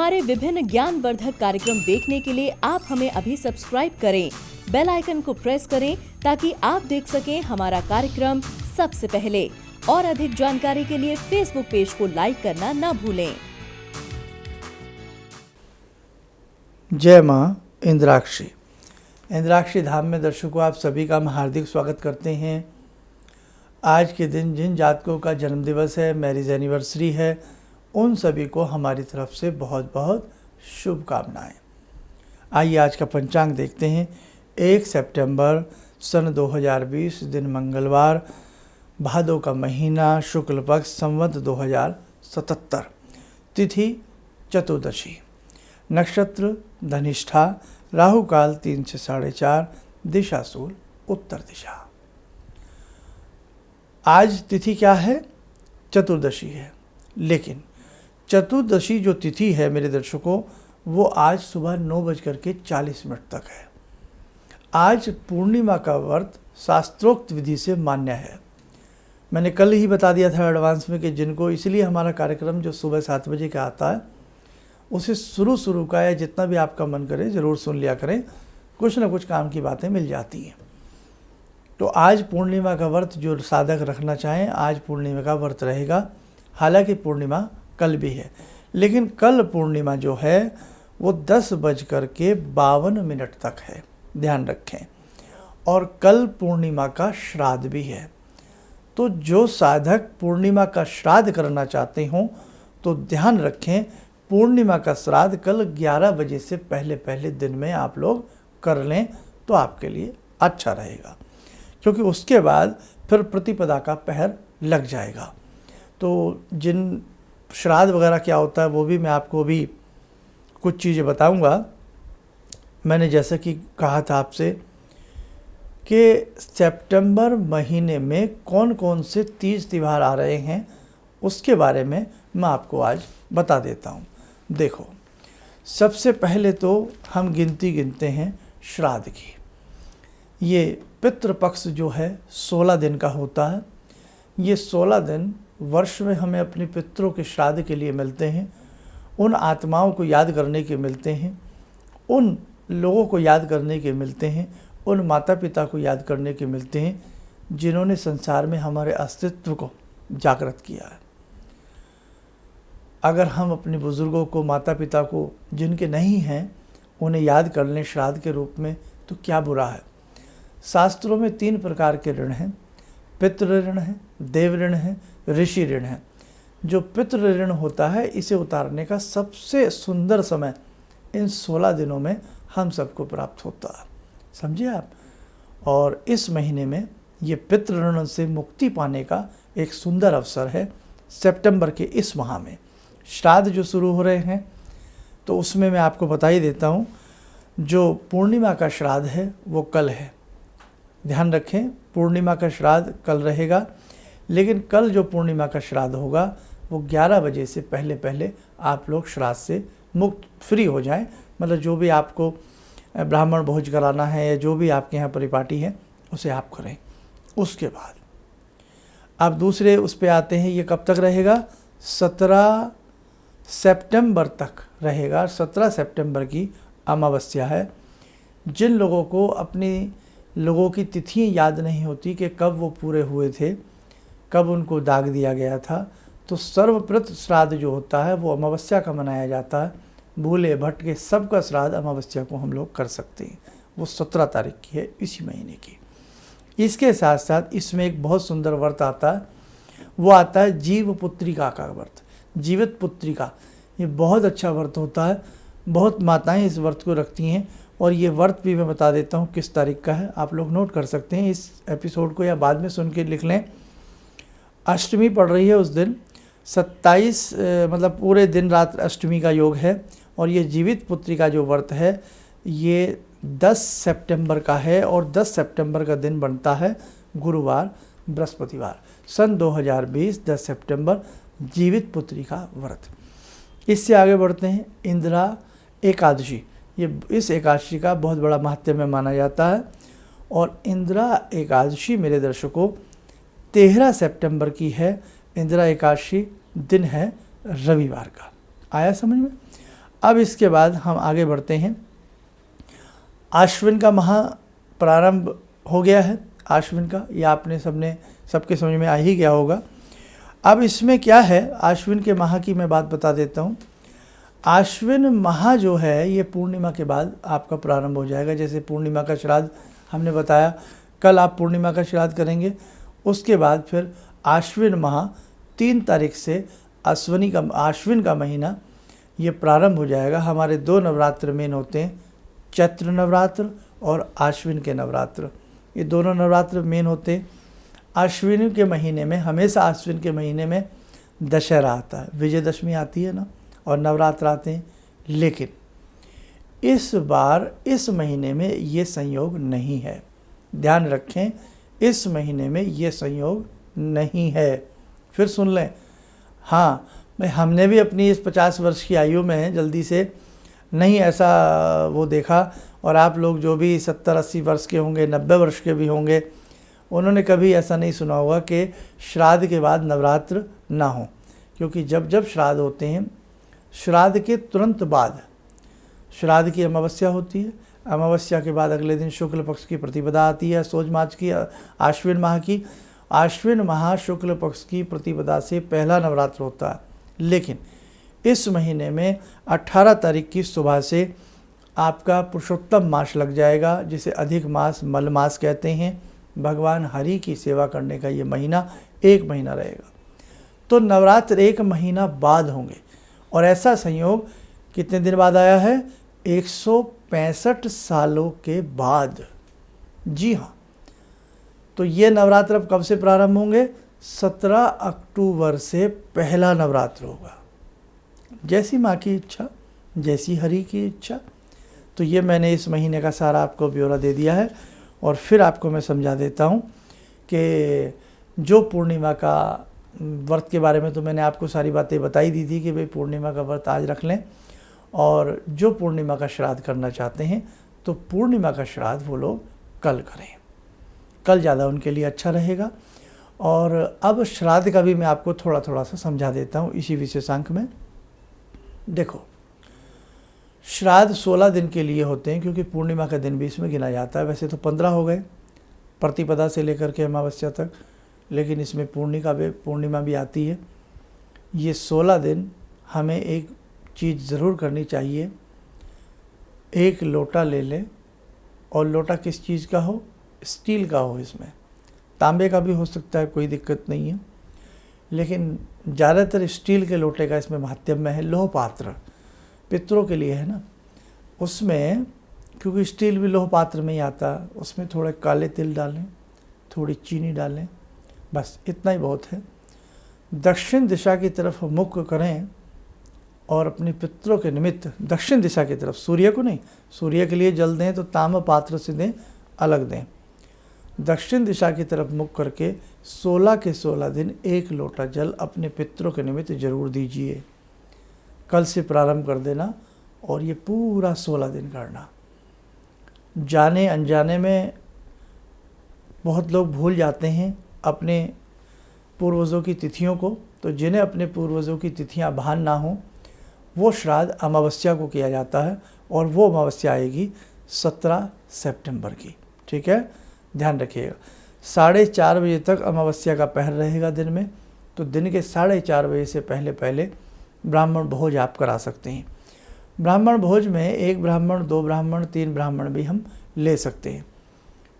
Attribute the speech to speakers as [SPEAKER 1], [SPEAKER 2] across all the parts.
[SPEAKER 1] हमारे विभिन्न ज्ञानवर्धक कार्यक्रम देखने के लिए आप हमें अभी सब्सक्राइब करें, बेल आइकन को प्रेस करें ताकि आप देख सकें हमारा कार्यक्रम सबसे पहले। और अधिक जानकारी के लिए फेसबुक पेज को लाइक करना न भूलें।
[SPEAKER 2] जय माँ इंद्राक्षी। इंद्राक्षी धाम में दर्शकों आप सभी का हम हार्दिक स्वागत करते हैं। आज के दिन जिन जातकों का जन्मदिवस है, मैरिज एनिवर्सरी है, उन सभी को हमारी तरफ से बहुत बहुत शुभकामनाएं। आइए आज का पंचांग देखते हैं। 1 सितंबर सन 2020 दिन मंगलवार, भादो का महीना, शुक्ल पक्ष, संवत 2077, तिथि चतुर्दशी, नक्षत्र धनिष्ठा, राहु काल 3 से 4:30, दिशा सूल उत्तर दिशा। आज तिथि क्या है? चतुर्दशी है। लेकिन चतुर्दशी जो तिथि है मेरे दर्शकों, वो आज सुबह 9:40 तक है। आज पूर्णिमा का व्रत शास्त्रोक्त विधि से मान्य है। मैंने कल ही बता दिया था एडवांस में कि जिनको, इसलिए हमारा कार्यक्रम जो सुबह 7 बजे का आता है उसे शुरू का या जितना भी आपका मन करे ज़रूर सुन लिया करें, कुछ ना कुछ काम की बातें मिल जाती हैं। तो आज पूर्णिमा का व्रत जो साधक रखना चाहें, आज पूर्णिमा का व्रत रहेगा। हालांकि पूर्णिमा कल भी है, लेकिन कल पूर्णिमा जो है वो 10:52 तक है, ध्यान रखें। और कल पूर्णिमा का श्राद्ध भी है। तो जो साधक पूर्णिमा का श्राद्ध करना चाहते हों तो ध्यान रखें, पूर्णिमा का श्राद्ध कल 11 बजे से पहले दिन में आप लोग कर लें तो आपके लिए अच्छा रहेगा, क्योंकि उसके बाद फिर प्रतिपदा का पहर लग जाएगा। तो जिन श्राद्ध वगैरह क्या होता है वो भी मैं आपको अभी कुछ चीज़ें बताऊंगा। मैंने जैसे कि कहा था आपसे कि सितंबर महीने में कौन कौन से तीज त्यौहार आ रहे हैं, उसके बारे में मैं आपको आज बता देता हूं। देखो, सबसे पहले तो हम गिनती गिनते हैं श्राद्ध की। ये पितृपक्ष जो है 16 दिन का होता है। ये 16 दिन वर्ष में हमें अपने पितरों के श्राद्ध के लिए मिलते हैं। उन आत्माओं को याद करने के मिलते हैं, उन लोगों को याद करने के मिलते हैं, उन माता पिता को याद करने के मिलते हैं जिन्होंने संसार में हमारे अस्तित्व को जागृत किया है। अगर हम अपने बुज़ुर्गों को, माता पिता को जिनके नहीं हैं, उन्हें याद कर लें श्राद्ध के रूप में तो क्या बुरा है। शास्त्रों में 3 प्रकार के ऋण हैं, पितृ ऋण है, देव ऋण है, ऋषि ऋण है। जो पितृ ऋण होता है, इसे उतारने का सबसे सुंदर समय इन 16 दिनों में हम सबको प्राप्त होता है, समझिए आप। और इस महीने में ये पितृ ऋण से मुक्ति पाने का एक सुंदर अवसर है। सितंबर के इस माह में श्राद्ध जो शुरू हो रहे हैं, तो उसमें मैं आपको बता ही देता हूँ, जो पूर्णिमा का श्राद्ध है वो कल है। ध्यान रखें, पूर्णिमा का श्राद्ध कल रहेगा, लेकिन कल जो पूर्णिमा का श्राद्ध होगा वो 11 बजे से पहले आप लोग श्राद्ध से मुक्त फ्री हो जाएं। मतलब जो भी आपको ब्राह्मण भोज कराना है या जो भी आपके यहाँ परिपाटी है उसे आप करें। उसके बाद आप दूसरे उस पे आते हैं। ये कब तक रहेगा? 17 सितंबर तक रहेगा। 17 सितंबर की अमावस्या है। जिन लोगों को अपनी लोगों की तिथियाँ याद नहीं होती कि कब वो पूरे हुए थे, कब उनको दाग दिया गया था, तो सर्वप्रत श्राद्ध जो होता है वो अमावस्या का मनाया जाता है। भूले भटके सबका श्राद्ध अमावस्या को हम लोग कर सकते हैं। वो 17 तारीख की है, इसी महीने की। इसके साथ साथ इसमें एक बहुत सुंदर व्रत आता है, वो आता है जीव पुत्रिका का व्रत, जीवित पुत्रिका। ये बहुत अच्छा व्रत होता है। बहुत माताएं इस व्रत को रखती हैं, और ये व्रत भी मैं बता देता हूँ किस तारीख का है, आप लोग नोट कर सकते हैं इस एपिसोड को, या बाद में सुन के लिख लें। अष्टमी पड़ रही है उस दिन, 27 मतलब पूरे दिन रात अष्टमी का योग है। और ये जीवित पुत्री का जो व्रत है ये 10 सितंबर का है, और 10 सितंबर का दिन बनता है गुरुवार, बृहस्पतिवार। सन 2020 10 सितंबर जीवित पुत्री का व्रत। इससे आगे बढ़ते हैं इंदिरा एकादशी। ये इस एकादशी का बहुत बड़ा महत्व माना जाता है। और इंदिरा एकादशी मेरे दर्शकों 13 सितंबर की है। इंदिरा एकादशी दिन है रविवार का। आया समझ में? अब इसके बाद हम आगे बढ़ते हैं। आश्विन का माह प्रारंभ हो गया है। आश्विन का, यह आपने सबके समझ में आ ही गया होगा। अब इसमें क्या है, आश्विन के माह की मैं बात बता देता हूँ। आश्विन माह जो है ये पूर्णिमा के बाद आपका प्रारंभ हो जाएगा। जैसे पूर्णिमा का श्राद्ध हमने बताया, कल आप पूर्णिमा का श्राद्ध करेंगे, उसके बाद फिर आश्विन माह 3 तारीख से आश्विन का महीना ये प्रारंभ हो जाएगा। हमारे 2 नवरात्र मेन होते हैं, चैत्र नवरात्र और आश्विन के नवरात्र। ये दोनों नवरात्र मेन होते हैं। आश्विन के महीने में, हमेशा आश्विन के महीने में दशहरा आता है, विजयदशमी आती है ना, और नवरात्र आते हैं। लेकिन इस बार इस महीने में ये संयोग नहीं है, ध्यान रखें, इस महीने में ये संयोग नहीं है। फिर सुन लें, हाँ, हमने भी अपनी इस 50 वर्ष की आयु में जल्दी से नहीं ऐसा वो देखा, और आप लोग जो भी 70-80 वर्ष के होंगे, 90 वर्ष के भी होंगे, उन्होंने कभी ऐसा नहीं सुना होगा कि श्राद्ध के बाद नवरात्र ना हो। क्योंकि जब जब श्राद्ध होते हैं, श्राद्ध के तुरंत बाद श्राद्ध की अमावस्या होती है, अमावस्या के बाद अगले दिन शुक्ल पक्ष की प्रतिपदा आती है, सोज मास की, आश्विन माह की। आश्विन माह शुक्ल पक्ष की प्रतिपदा से पहला नवरात्र होता है। लेकिन इस महीने में 18 तारीख की सुबह से आपका पुरुषोत्तम मास लग जाएगा, जिसे अधिक मास, मल मास कहते हैं। भगवान हरि की सेवा करने का ये महीना 1 महीना रहेगा। तो नवरात्र 1 महीना बाद होंगे, और ऐसा संयोग कितने दिन बाद आया है? 165 सालों के बाद। जी हाँ, तो ये नवरात्र अब कब से प्रारंभ होंगे? 17 अक्टूबर से पहला नवरात्र होगा। जैसी माँ की इच्छा, जैसी हरि की इच्छा। तो ये मैंने इस महीने का सारा आपको ब्यौरा दे दिया है। और फिर आपको मैं समझा देता हूँ कि जो पूर्णिमा का व्रत के बारे में तो मैंने आपको सारी बातें बताई दी थी कि भाई पूर्णिमा का व्रत आज रख लें, और जो पूर्णिमा का श्राद्ध करना चाहते हैं तो पूर्णिमा का श्राद्ध वो लोग कल करें, कल ज़्यादा उनके लिए अच्छा रहेगा। और अब श्राद्ध का भी मैं आपको थोड़ा थोड़ा सा समझा देता हूँ इसी विशेषांक में। देखो, श्राद्ध 16 दिन के लिए होते हैं, क्योंकि पूर्णिमा का दिन भी इसमें गिना जाता है। वैसे तो 15 हो गए प्रतिपदा से लेकर के अमावस्या तक, लेकिन इसमें पूर्णिमा भी आती है। ये 16 दिन हमें एक चीज़ ज़रूर करनी चाहिए। 1 लोटा ले लें, और लोटा किस चीज़ का हो? स्टील का हो। इसमें तांबे का भी हो सकता है, कोई दिक्कत नहीं है, लेकिन ज़्यादातर स्टील के लोटे का इसमें महात्म्य है। लोह पात्र पितरों के लिए है ना, उसमें क्योंकि स्टील भी लोह पात्र में ही आता है, उसमें थोड़े काले तिल डालें, थोड़ी चीनी डालें, बस इतना ही बहुत है। दक्षिण दिशा की तरफ मुख करें, और अपने पितरों के निमित्त दक्षिण दिशा की तरफ, सूर्य को नहीं, सूर्य के लिए जल दें तो ताम्र पात्र से दें, अलग दें। दक्षिण दिशा की तरफ मुख करके 16 के 16 दिन 1 लोटा जल अपने पितरों के निमित्त जरूर दीजिए। कल से प्रारंभ कर देना, और ये पूरा 16 दिन करना। जाने अनजाने में बहुत लोग भूल जाते हैं अपने पूर्वजों की तिथियों को, तो जिन्हें अपने पूर्वजों की तिथियां भान ना हो, वो श्राद्ध अमावस्या को किया जाता है, और वो अमावस्या आएगी 17 सितंबर की। ठीक है, ध्यान रखिएगा। 4:30 बजे तक अमावस्या का पहर रहेगा दिन में, तो दिन के 4:30 बजे से पहले पहले ब्राह्मण भोज आप करा सकते हैं। ब्राह्मण भोज में 1 ब्राह्मण, 2 ब्राह्मण, 3 ब्राह्मण भी हम ले सकते हैं।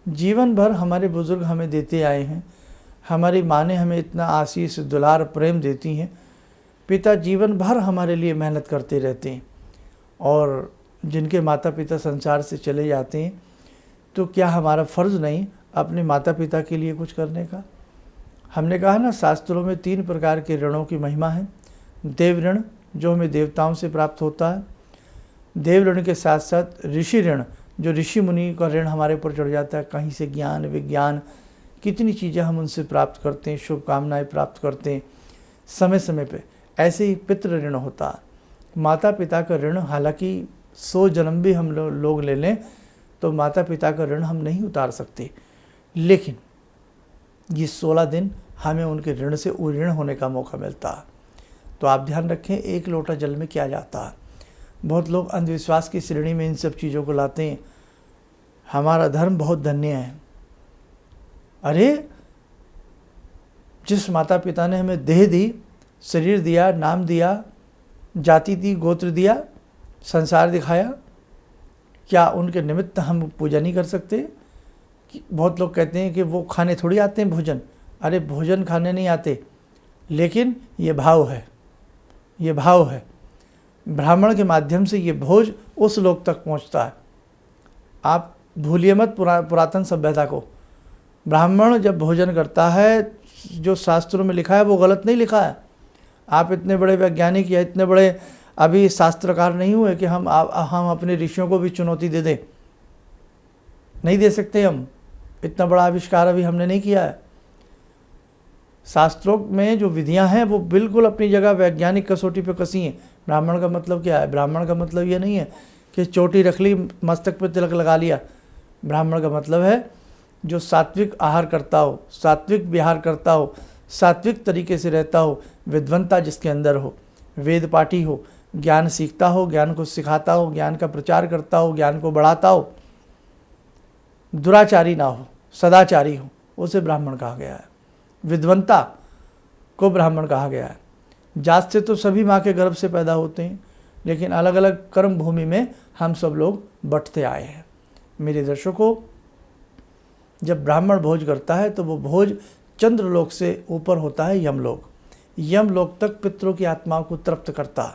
[SPEAKER 2] जीवन भर हमारे बुज़ुर्ग हमें देते आए हैं, हमारी माँ ने हमें इतना आशीष, दुलार, प्रेम देती हैं। पिता जीवन भर हमारे लिए मेहनत करते रहते हैं, और जिनके माता पिता संसार से चले जाते हैं, तो क्या हमारा फ़र्ज़ नहीं अपने माता पिता के लिए कुछ करने का? हमने कहा ना, शास्त्रों में 3 प्रकार के ऋणों की महिमा है। देव ऋण, जो हमें देवताओं से प्राप्त होता है। देव ऋण के साथ साथ ऋषि ऋण, जो ऋषि मुनि का ऋण हमारे ऊपर चढ़ जाता है, कहीं से ज्ञान, विज्ञान, कितनी चीज़ें हम उनसे प्राप्त करते हैं, शुभकामनाएं प्राप्त करते हैं समय समय पे। ऐसे ही पितृ ऋण होता है। माता पिता का ऋण, हालांकि 100 जन्म भी हम लोग ले लें तो माता पिता का ऋण हम नहीं उतार सकते, लेकिन ये 16 दिन हमें उनके ऋण से ऋण होने का मौका मिलता है। तो आप ध्यान रखें, 1 लोटा जल में क्या जाता है? बहुत लोग अंधविश्वास की श्रेणी में इन सब चीज़ों को लाते हैं। हमारा धर्म बहुत धन्य है। अरे जिस माता पिता ने हमें देह दी, शरीर दिया, नाम दिया, जाति दी, गोत्र दिया, संसार दिखाया, क्या उनके निमित्त हम पूजा नहीं कर सकते? कि बहुत लोग कहते हैं कि वो खाने थोड़ी आते हैं भोजन। अरे भोजन खाने नहीं आते, लेकिन ये भाव है, ये भाव है। ब्राह्मण के माध्यम से ये भोज उस लोक तक पहुंचता है। आप भूलिए मत पुरातन सभ्यता को। ब्राह्मण जब भोजन करता है, जो शास्त्रों में लिखा है वो गलत नहीं लिखा है। आप इतने बड़े वैज्ञानिक या इतने बड़े अभी शास्त्रकार नहीं हुए कि हम अपने ऋषियों को भी चुनौती दे दें। नहीं दे सकते हम, इतना बड़ा आविष्कार अभी हमने नहीं किया है। शास्त्रों में जो विधियां हैं वो बिल्कुल अपनी जगह वैज्ञानिक कसौटी पे कसी हैं। ब्राह्मण का मतलब क्या है? ब्राह्मण का मतलब ये नहीं है कि चोटी रख ली, मस्तक पे तिलक लगा लिया। ब्राह्मण का मतलब है जो सात्विक आहार करता हो, सात्विक विहार करता हो, सात्विक तरीके से रहता हो, विद्वंता जिसके अंदर हो, वेद पाठी हो, ज्ञान सीखता हो, ज्ञान को सिखाता हो, ज्ञान का प्रचार करता हो, ज्ञान को बढ़ाता हो, दुराचारी ना हो, सदाचारी हो, उसे ब्राह्मण कहा गया है। विद्वंता को ब्राह्मण कहा गया है। जात से तो सभी माँ के गर्भ से पैदा होते हैं, लेकिन अलग अलग कर्म भूमि में हम सब लोग बंटते आए हैं। मेरे दर्शकों, जब ब्राह्मण भोज करता है तो वो भोज चंद्रलोक से ऊपर होता है यमलोक। यमलोक तक पितरों की आत्माओं को तृप्त करता है।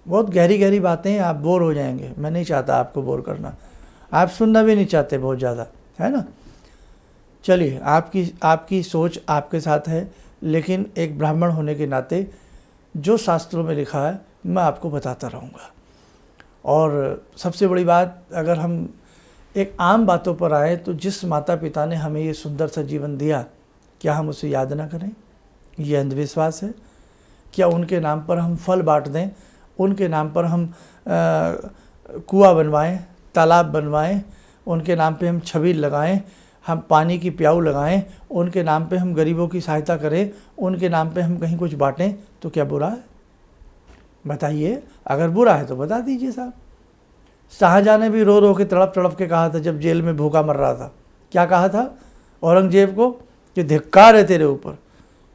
[SPEAKER 2] बहुत गहरी गहरी बातें हैं, आप बोर हो जाएंगे। मैं नहीं चाहता आपको बोर करना, आप सुनना भी नहीं चाहते बहुत ज़्यादा, है ना। चलिए, आपकी सोच आपके साथ है, लेकिन एक ब्राह्मण होने के नाते जो शास्त्रों में लिखा है मैं आपको बताता रहूँगा। और सबसे बड़ी बात, अगर हम एक आम बातों पर आए तो जिस माता पिता ने हमें ये सुंदर सा जीवन दिया, क्या हम उसे याद ना करें? ये अंधविश्वास है। क्या उनके नाम पर हम फल बांट दें, उनके नाम पर हम कुआं बनवाएं, तालाब बनवाएं, उनके नाम पे हम छबील लगाएं, हम पानी की प्याऊ लगाएं, उनके नाम पे हम गरीबों की सहायता करें, उनके नाम पे हम कहीं कुछ बांटें, तो क्या बुरा है? बताइए, अगर बुरा है तो बता दीजिए साहब। शाहजहाँ ने भी रो रो के तड़प तड़प के कहा था जब जेल में भूखा मर रहा था। क्या कहा था औरंगजेब को? कि धिक्कार है तेरे ऊपर,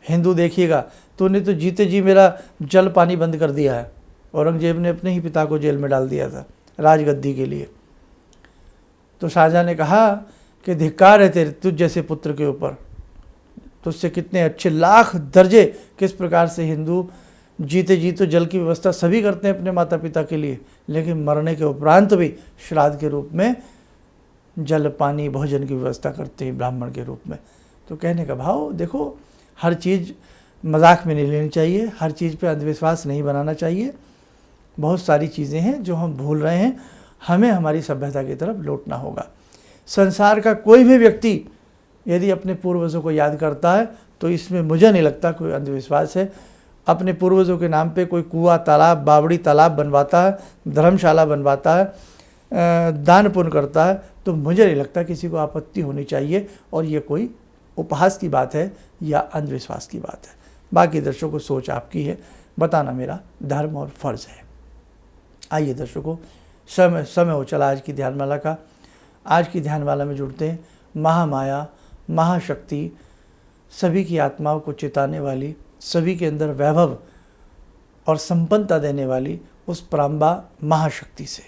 [SPEAKER 2] हिंदू देखिएगा, तूने तो जीते जी मेरा जल पानी बंद कर दिया है। औरंगजेब ने अपने ही पिता को जेल में डाल दिया था राजगद्दी के लिए। तो शाहजहाँ ने कहा कि धिक्कार है तेरे तुझ जैसे पुत्र के ऊपर, तुझसे कितने अच्छे लाख दर्जे किस प्रकार से हिंदू जीते जी तो जल की व्यवस्था सभी करते हैं अपने माता पिता के लिए, लेकिन मरने के उपरांत भी श्राद्ध के रूप में जल पानी भोजन की व्यवस्था करते हैं ब्राह्मण के रूप में। तो कहने का भाव देखो, हर चीज़ मजाक में नहीं लेनी चाहिए, हर चीज़ पे अंधविश्वास नहीं बनाना चाहिए। बहुत सारी चीज़ें हैं जो हम भूल रहे हैं, हमें हमारी सभ्यता की तरफ लौटना होगा। संसार का कोई भी व्यक्ति यदि अपने पूर्वजों को याद करता है तो इसमें मुझे नहीं लगता कोई अंधविश्वास है। अपने पूर्वजों के नाम पे कोई कुआं, तालाब, बावड़ी तालाब बनवाता है, धर्मशाला बनवाता है, दान पुण्य करता है, तो मुझे नहीं लगता किसी को आपत्ति होनी चाहिए और ये कोई उपहास की बात है या अंधविश्वास की बात है। बाकी दर्शकों, सोच आपकी है, बताना मेरा धर्म और फर्ज है। आइए दर्शकों, समय हो चला आज की ध्यानमाला का। आज की ध्यानमाला में जुड़ते हैं महामाया, महाशक्ति, सभी की आत्माओं को चिताने वाली, सभी के अंदर वैभव और संपन्नता देने वाली उस पराम्बा महाशक्ति से।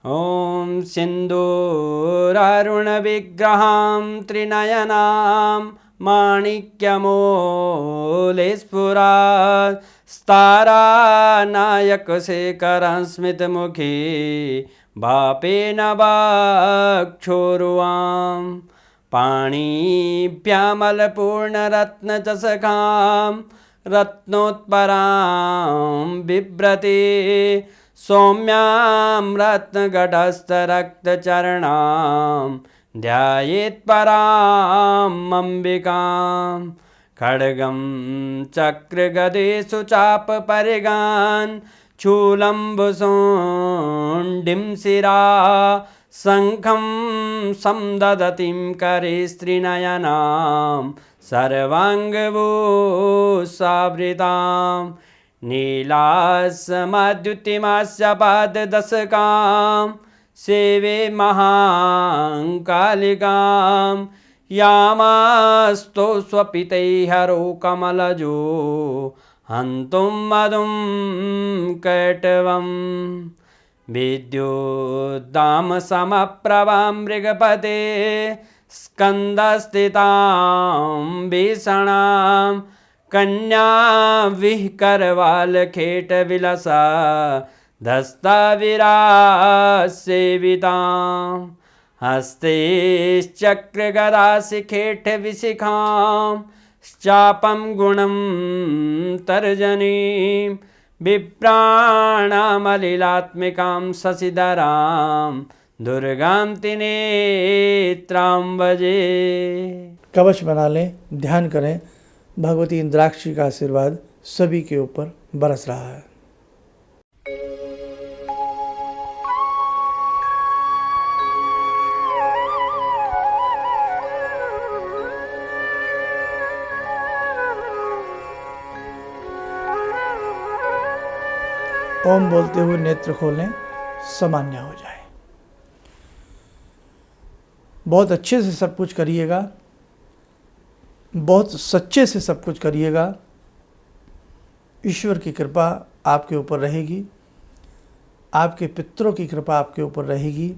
[SPEAKER 3] ॐ सिन्दूरारुणविग्रहां त्रिनयनां माणिक्यमूलस्फुरात् स्तारानायकशेखरं स्मितमुखी भापेन वक्षोरुवां पाणिभ्यामलपूर्णरत्नचषकां रत्नोत्परां बिभ्रति सौम्यां रत्नघटस्थरक्तचरणां ध्यायेत्पराम् अम्बिकां खड्गं चक्रगदेषु चापपरिगान् शूलम्बुशुण्डिं शिरा शङ्खं समदधतीं करे स्त्रीनयनां सर्वाङ्गभूषावृतां नीलासमद्युतिमास्य पाददशकां सेवे महाकालिकां यामास्तो स्वपितैहरो कमलजो हन्तुं मधुं कैटवम् विद्युद्दामसमप्रभां मृगपते स्कन्दस्थितां भीषणां कन्या विहकरवालखेटविलसा धस्ताविरासेवितां हस्तैश्चक्रगदाशिखेटविशिखां चापं गुणं तर्जनीं विप्राणामलिलात्मिकां शशिधरां दुर्गां त्रिनेत्रां भजे।
[SPEAKER 2] कवच बना लें, ध्यान करें, भगवती इंद्राक्षी का आशीर्वाद सभी के ऊपर बरस रहा है। ओम बोलते हुए नेत्र खोलें, सामान्य हो जाए। बहुत अच्छे से सब कुछ करिएगा, बहुत सच्चे से सब कुछ करिएगा। ईश्वर की कृपा आपके ऊपर रहेगी, आपके पितरों की कृपा आपके ऊपर रहेगी,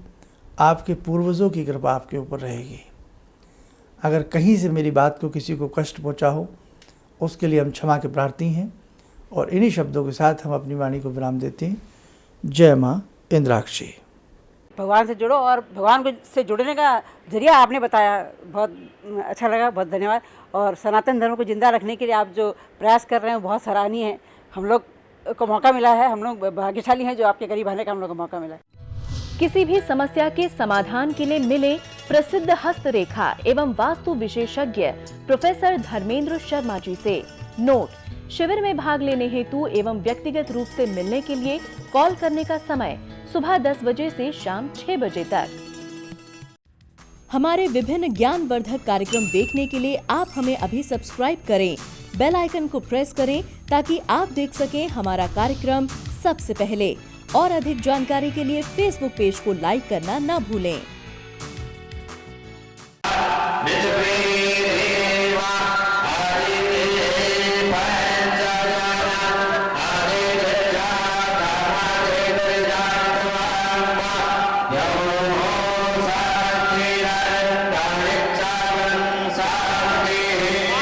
[SPEAKER 2] आपके पूर्वजों की कृपा आपके ऊपर रहेगी। अगर कहीं से मेरी बात को किसी को कष्ट पहुंचा हो, उसके लिए हम क्षमा के प्रार्थी हैं। और इन्हीं शब्दों के साथ हम अपनी वाणी को विराम देते हैं। जय माँ इंद्राक्षी।
[SPEAKER 4] भगवान से जुड़ो, और भगवान को से जुड़ने का जरिया आपने बताया, बहुत अच्छा लगा, बहुत धन्यवाद। और सनातन धर्म को जिंदा रखने के लिए आप जो प्रयास कर रहे हैं वो बहुत सराहनीय है। हम लोग को मौका मिला है, हम लोग भाग्यशाली हैं जो आपके करीब आने का हम लोग को मौका मिला है।
[SPEAKER 1] किसी भी समस्या के समाधान के लिए मिले प्रसिद्ध हस्तरेखा एवं वास्तु विशेषज्ञ प्रोफेसर धर्मेंद्र शर्मा जी से। नोट: शिविर में भाग लेने हेतु एवं व्यक्तिगत रूप से मिलने के लिए कॉल करने का समय सुबह 10 बजे से शाम 6 बजे तक। हमारे विभिन्न ज्ञानवर्धक कार्यक्रम देखने के लिए आप हमें अभी सब्सक्राइब करें, बेल आइकन को प्रेस करें ताकि आप देख सकें हमारा कार्यक्रम सबसे पहले। और अधिक जानकारी के लिए फेसबुक पेज को लाइक करना न भूलें।